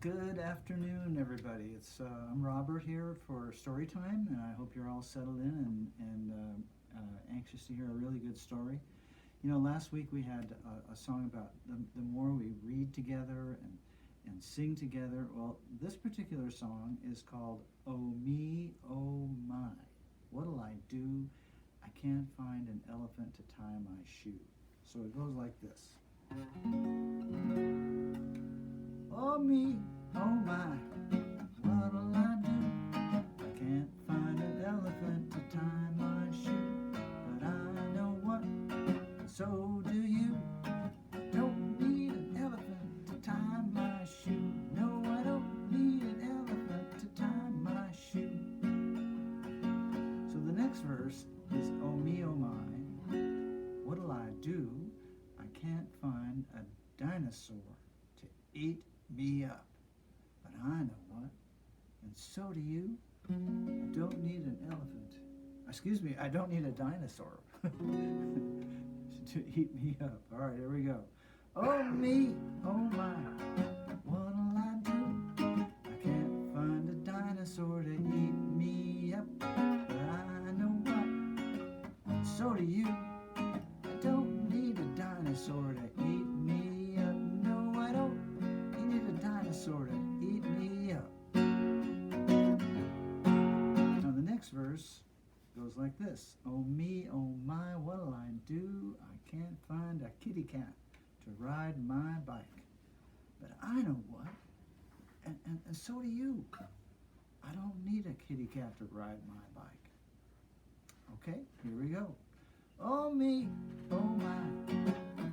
Good afternoon, everybody. I'm Robert here for story time, and I hope you're all settled in and anxious to hear a really good story. You know, last week we had a song about the more we read together and sing together. Well, this particular song is called "Oh Me, Oh My, What'll I Do? I Can't Find an Elephant to Tie My Shoe." So it goes like this. Oh me, oh my, what'll I do? I can't find an elephant to tie my shoe, but I know what, and so do you. I don't need an elephant to tie my shoe. No, I don't need an elephant to tie my shoe. So the next verse is, oh me, oh my, what'll I do? I can't find a dinosaur to eat me up, but I know what, and so do you. I don't need an elephant. Excuse me, I don't need a dinosaur to eat me up. All right, here we go. Oh me, oh my, what'll I do? I can't find a dinosaur to eat me up, but I know what, and so do you. I don't need a dinosaur to eat me up. No, I don't need a dinosaur to eat me up. Now the next verse goes like this. Oh me, oh my, what'll I do? I can't find a kitty cat to ride my bike, but I know what, and so do you. I don't need a kitty cat to ride my bike. Okay, here we go. Oh me, oh my,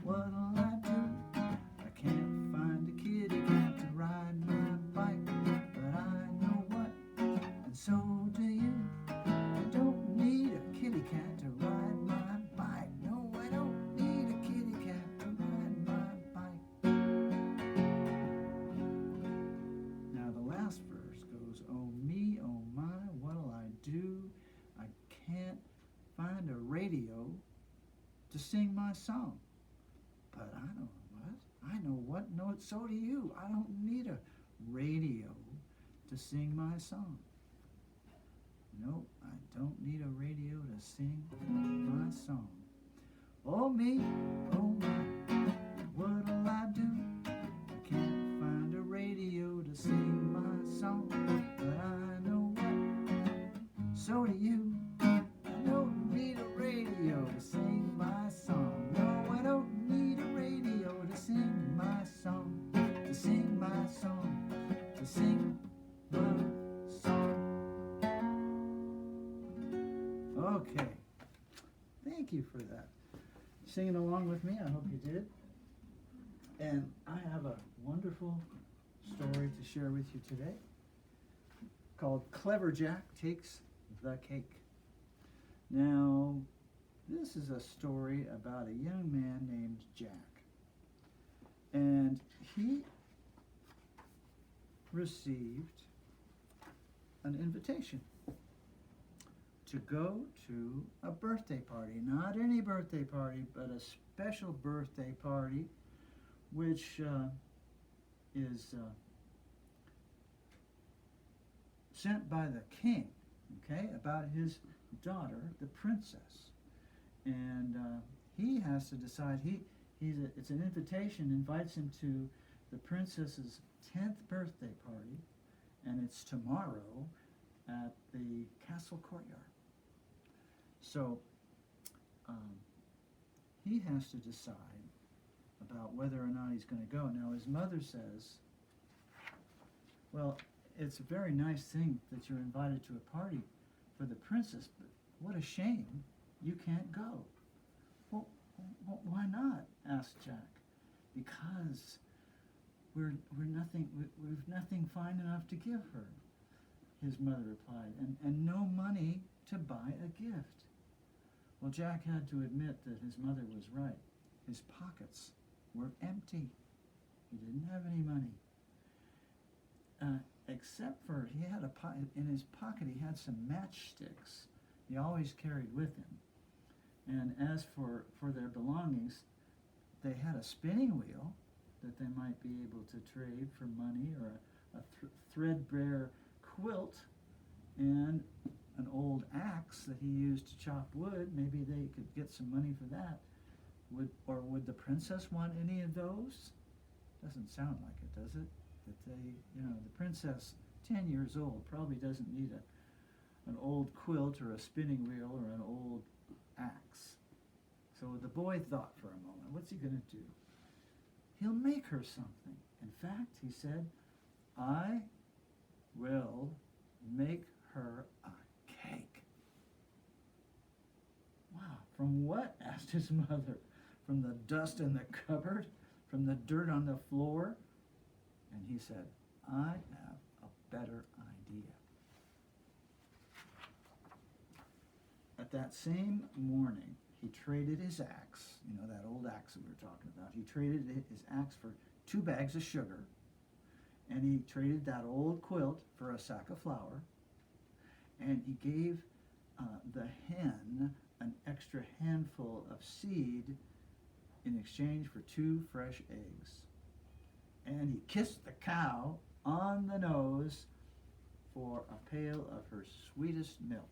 what'll I do? I can't find a kitty cat to ride my bike, but I know what, and so do you. I don't need a kitty cat to ride my bike. No, I don't need a kitty cat to ride my bike. Now the last verse goes, oh me, oh my, what'll I do? I can't find a radio to sing my song, but I know what, I know what, no, so do you. I don't need a radio to sing my song. No, I don't need a radio to sing my song. Oh me, oh my, what'll I do? I can't find a radio to sing my song, but I know what, so do you. I don't need a radio to sing my song. No, I don't need a radio to sing my song, to sing my song, to sing my song. Okay, thank you for that. Singing along with me, I hope you did. And I have a wonderful story to share with you today called Clever Jack Takes the Cake. Now, this is a story about a young man named Jack. And he received an invitation to go to a birthday party. Not any birthday party, but a special birthday party, which is sent by the king, okay, about his daughter, the princess. And he has to decide, it's an invitation, invites him to the princess's 10th birthday party, and it's tomorrow at the castle courtyard. So he has to decide about whether or not he's going to go. Now his mother says, well, it's a very nice thing that you're invited to a party for the princess, but what a shame you can't go. Well, why not? Asked Jack. Because we've nothing fine enough to give her, his mother replied, and no money to buy a gift. Well, Jack had to admit that his mother was right. His pockets were empty. He didn't have any money. Except for in his pocket he had some matchsticks he always carried with him. And as for their belongings, they had a spinning wheel that they might be able to trade for money, or threadbare quilt and an old axe that he used to chop wood. Maybe they could get some money for that. Would the princess want any of those? Doesn't sound like it, does it? That the princess, 10 years old, probably doesn't need an old quilt or a spinning wheel or an old axe. So the boy thought for a moment, what's he going to do? He'll make her something. In fact, he said, I will make her a cake. Wow, from what? Asked his mother. From the dust in the cupboard? From the dirt on the floor? And he said, I have a better idea. At that same morning, he traded his axe, that old axe that we were talking about. He traded his axe for 2 bags of sugar, and he traded that old quilt for a sack of flour, and he gave the hen an extra handful of seed in exchange for 2 fresh eggs. And he kissed the cow on the nose for a pail of her sweetest milk.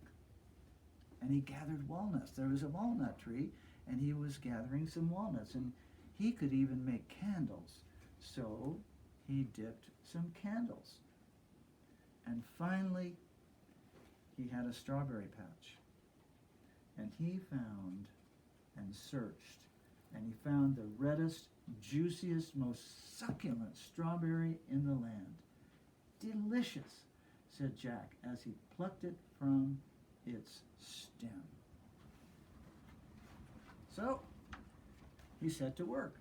And he gathered walnuts. There was a walnut tree, and he was gathering some walnuts. And he could even make candles. So he dipped some candles. And finally, he had a strawberry patch. And he found and searched, and he found the reddest, juiciest, most succulent strawberry in the land. Delicious, said Jack as he plucked it from its stem. So he set to work,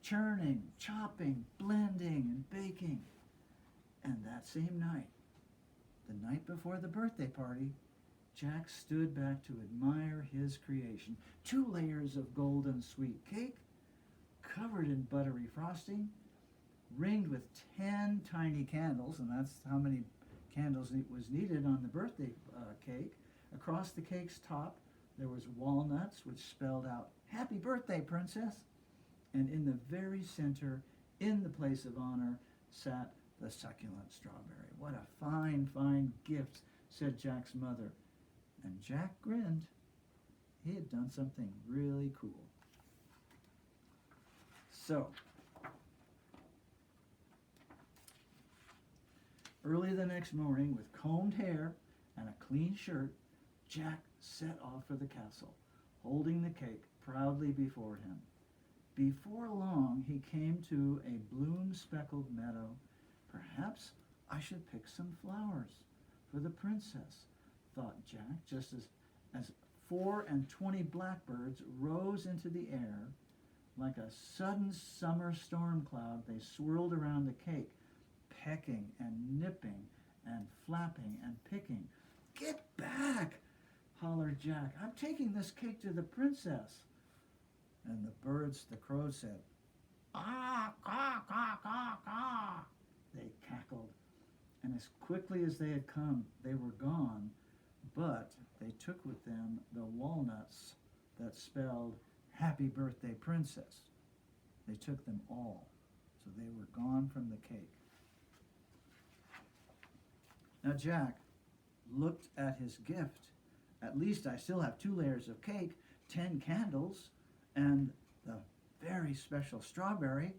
churning, chopping, blending, and baking. And that same night, the night before the birthday party, Jack stood back to admire his creation. 2 layers of golden sweet cake, covered in buttery frosting, ringed with 10 tiny candles, and that's how many candles was needed on the birthday cake. Across the cake's top, there was walnuts, which spelled out, "Happy birthday, princess." And in the very center, in the place of honor, sat the succulent strawberry. What a fine, fine gift, said Jack's mother. And Jack grinned. He had done something really cool. So, early the next morning, with combed hair and a clean shirt, Jack set off for the castle, holding the cake proudly before him. Before long, he came to a bloom-speckled meadow. Perhaps I should pick some flowers for the princess, thought Jack, just as 24 blackbirds rose into the air. Like a sudden summer storm cloud, they swirled around the cake, pecking and nipping and flapping and picking. "Get back!" hollered Jack. "I'm taking this cake to the princess." And the crows said, "Ah, caw, caw, caw, caw." They cackled, and as quickly as they had come, they were gone, but they took with them the walnuts that spelled "Happy Birthday, Princess." They took them all, so they were gone from the cake. Now Jack looked at his gift. At least I still have 2 layers of cake, 10 candles, and the very special strawberry.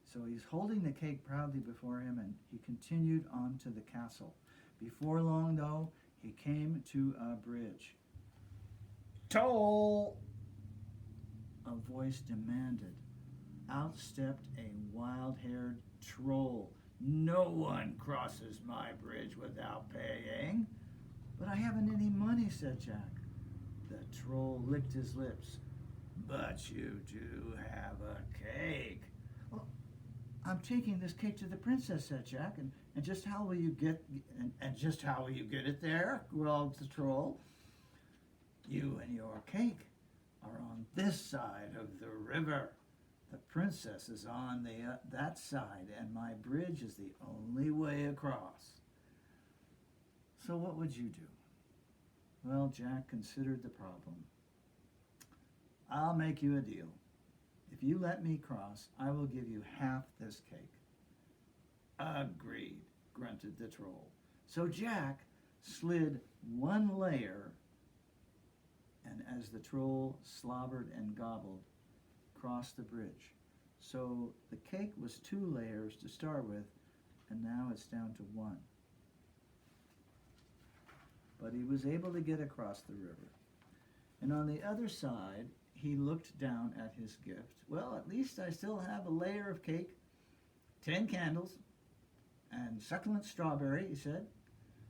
So he's holding the cake proudly before him, and he continued on to the castle. Before long, though, he came to a bridge. "Toll!" a voice demanded. Out stepped a wild-haired troll. "No one crosses my bridge without paying." "But I haven't any money," said Jack. The troll licked his lips. "But you do have a cake." "Well, I'm taking this cake to the princess," said Jack. And just how will you get it there?" growled the troll. "You and your cake are on this side of the river. The princess is on that side, and my bridge is the only way across." "So what would you do?" Well, Jack considered the problem. "I'll make you a deal. If you let me cross, I will give you half this cake." Agreed, grunted the troll. So Jack slid one layer, and as the troll slobbered and gobbled, crossed the bridge. So the cake was 2 layers to start with, and now it's down to 1. But he was able to get across the river. And on the other side, he looked down at his gift. Well, at least I still have a layer of cake, 10 candles, and succulent strawberry, he said.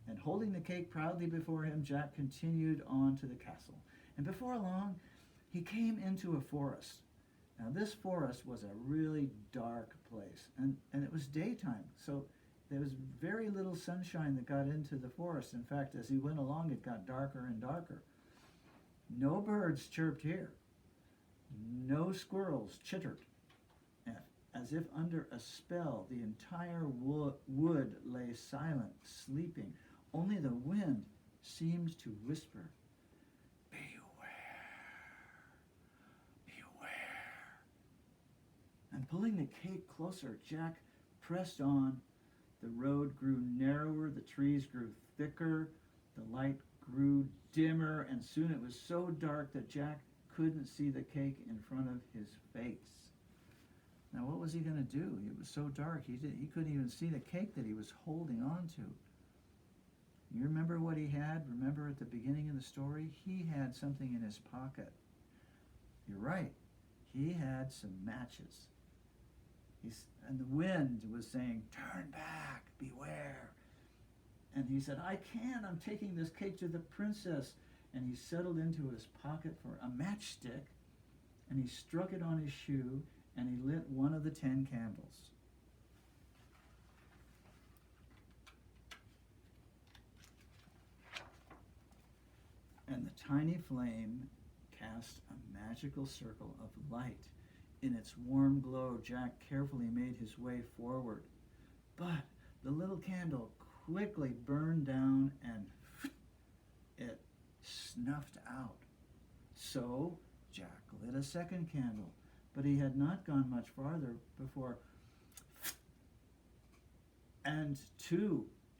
And holding the cake proudly before him, Jack continued on to the castle. And before long, he came into a forest. Now, this forest was a really dark place, and it was daytime, so there was very little sunshine that got into the forest. In fact, as he went along, it got darker and darker. No birds chirped here. No squirrels chittered. As if under a spell, the entire wood lay silent, sleeping. Only the wind seemed to whisper, "Beware, beware." And pulling the cake closer, Jack pressed on. The road grew narrower, the trees grew thicker, the light grew dimmer, and soon it was so dark that Jack couldn't see the cake in front of his face. Now, what was he going to do? It was so dark, he couldn't even see the cake that he was holding on to. You remember what he had? Remember at the beginning of the story? He had something in his pocket. You're right. He had some matches. And the wind was saying, "Turn back, beware." And he said, "I can't. I'm taking this cake to the princess." And he settled into his pocket for a matchstick, and he struck it on his shoe, and he lit one of the 10 candles. And the tiny flame cast a magical circle of light. In its warm glow, Jack carefully made his way forward. But the little candle quickly burned down and it snuffed out. So Jack lit a second candle, but he had not gone much farther before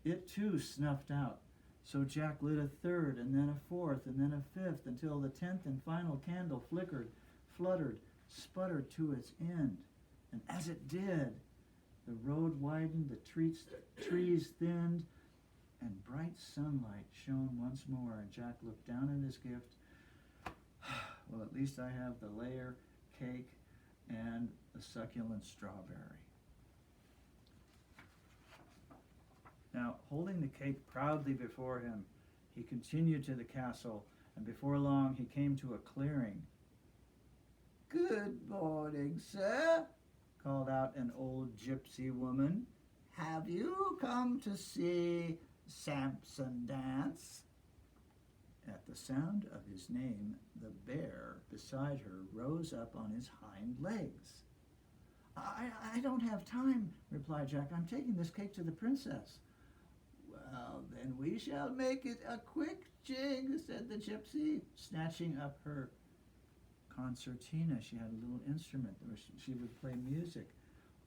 it too snuffed out. So Jack lit a third, and then a fourth, and then a fifth, until the 10th and final candle flickered, fluttered, sputtered to its end. And as it did, the road widened, the trees thinned, and bright sunlight shone once more. And Jack looked down at his gift. Well, at least I have the layer cake and the succulent strawberry. Now, holding the cake proudly before him, he continued to the castle, and before long he came to a clearing. "Good morning, sir," called out an old gypsy woman. "Have you come to see Samson dance?" At the sound of his name, the bear beside her rose up on his hind legs. I don't have time," replied Jack. "I'm taking this cake to the princess." "Well, then we shall make it a quick jig," said the gypsy, snatching up her concertina. She had a little instrument where she would play music.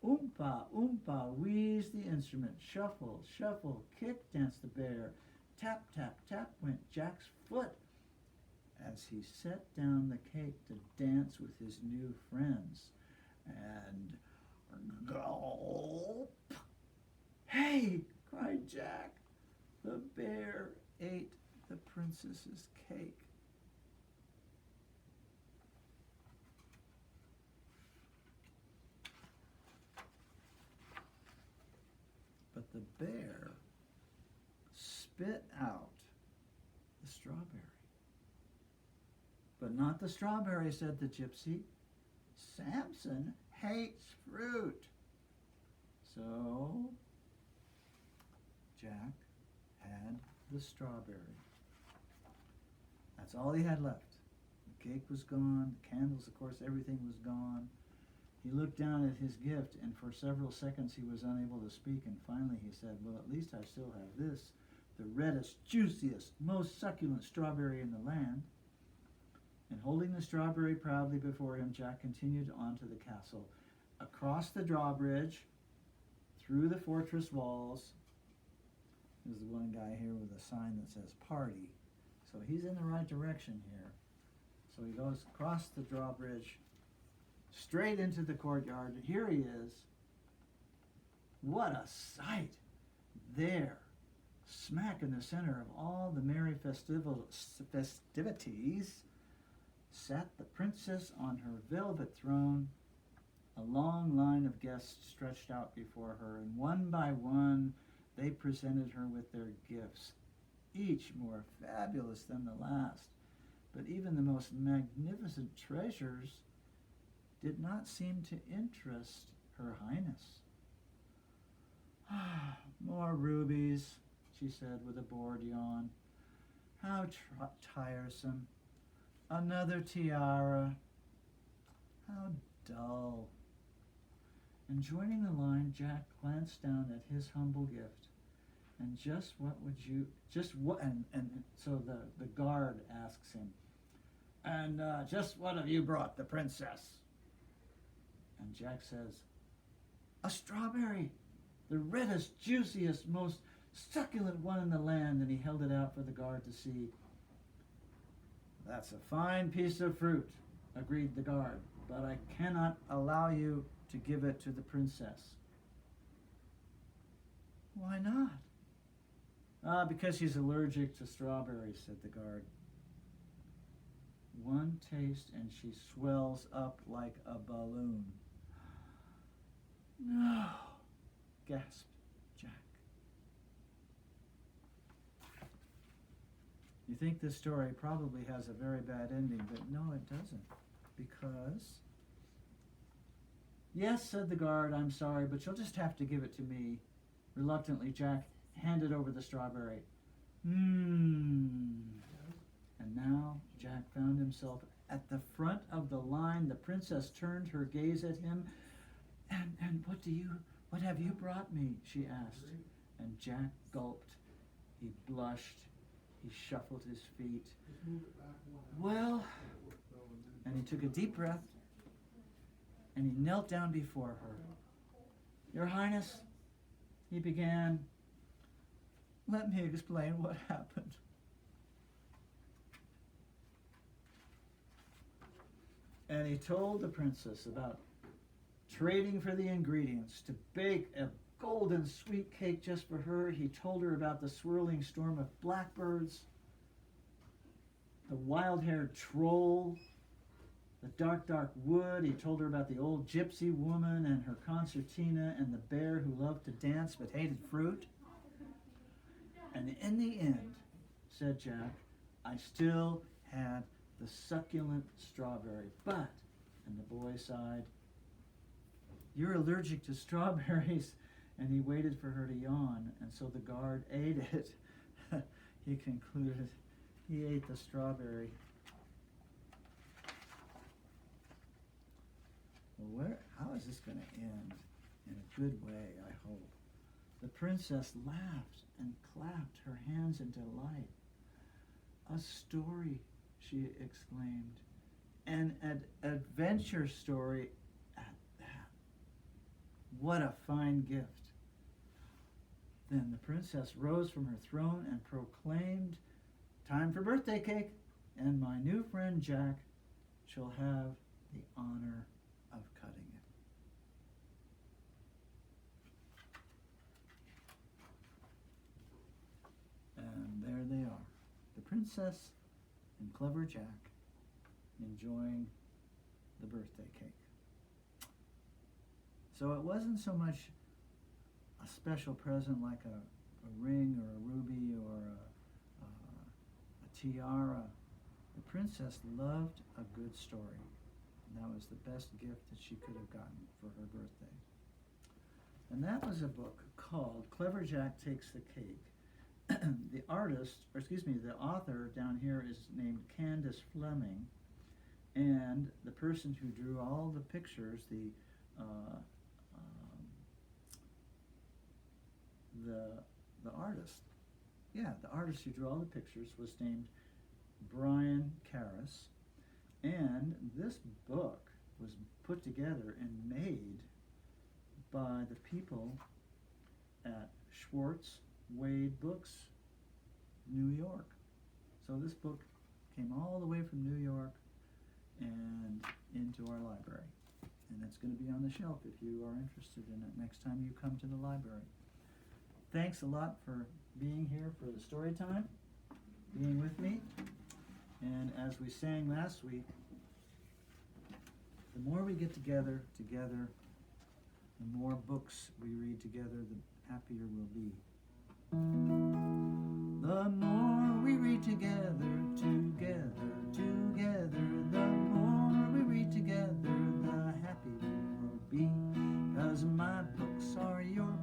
"Oompa, oompa," wheezed the instrument. "Shuffle, shuffle, kick," danced the bear. Tap, tap, tap went Jack's foot as he set down the cake to dance with his new friends. And gulp! "Hey!" cried Jack. The bear ate the princess's cake. But the bear spit out the strawberry. "But not the strawberry," said the gypsy. "Samson hates fruit." So Jack had the strawberry. That's all he had left. The cake was gone, the candles, of course, everything was gone. He looked down at his gift, and for several seconds he was unable to speak, and finally he said, "Well, at least I still have this, the reddest, juiciest, most succulent strawberry in the land." And holding the strawberry proudly before him, Jack continued on to the castle, across the drawbridge, through the fortress walls. There's the one guy here with a sign that says party. So he's in the right direction here. So he goes across the drawbridge, straight into the courtyard. Here he is. What a sight! There, smack in the center of all the merry festivities, sat the princess on her velvet throne. A long line of guests stretched out before her, and one by one they presented her with their gifts, each more fabulous than the last. But even the most magnificent treasures did not seem to interest Her Highness. More rubies, she said with a bored yawn. How tiresome. Another tiara. How dull. And joining the line, Jack glanced down at his humble gift. And so the guard asks him, and just what have you brought the princess? And Jack says, a strawberry, the reddest, juiciest, most succulent one in the land, and he held it out for the guard to see. That's a fine piece of fruit, agreed the guard, but I cannot allow you to give it to the princess. Why not? Because she's allergic to strawberries, said the guard. One taste and she swells up like a balloon. No, gasped Jack. You think this story probably has a very bad ending, but no, it doesn't. Because, yes, said the guard, I'm sorry, but you'll just have to give it to me. Reluctantly, Jack handed over the strawberry. And now Jack found himself at the front of the line. The princess turned her gaze at him. And what have you brought me? She asked. And Jack gulped. He blushed. He shuffled his feet. Well, and he took a deep breath, and he knelt down before her. Your Highness, he began, let me explain what happened. And he told the princess about trading for the ingredients to bake a golden sweet cake just for her. He told her about the swirling storm of blackbirds, the wild-haired troll, the dark, dark wood. He told her about the old gypsy woman and her concertina and the bear who loved to dance but hated fruit. And in the end, said Jack, I still had the succulent strawberry, but, and the boy sighed, you're allergic to strawberries. And he waited for her to yawn, and so the guard ate it. He concluded, he ate the strawberry. Well, how is this going to end? In a good way, I hope. The princess laughed and clapped her hands in delight. A story, she exclaimed. An adventure story at that. What a fine gift. Then the princess rose from her throne and proclaimed, time for birthday cake, and my new friend Jack shall have the honor of cutting it. And there they are, the princess and clever Jack enjoying the birthday cake. So it wasn't so much a special present like a ring or a ruby or a tiara. The princess loved a good story. And that was the best gift that she could have gotten for her birthday. And that was a book called Clever Jack Takes the Cake. The author down here is named Candace Fleming. And the person who drew all the pictures, the artist who drew all the pictures was named Brian Karras. And this book was put together and made by the people at Schwartz Wade Books, New York. So this book came all the way from New York and into our library. And it's going to be on the shelf if you are interested in it next time you come to the library. Thanks a lot for being here for the story time, being with me. And as we sang last week, the more we get together, the more books we read together, the happier we'll be. The more we read together, the more we read together, the happier we'll be. 'Cause my books are yours.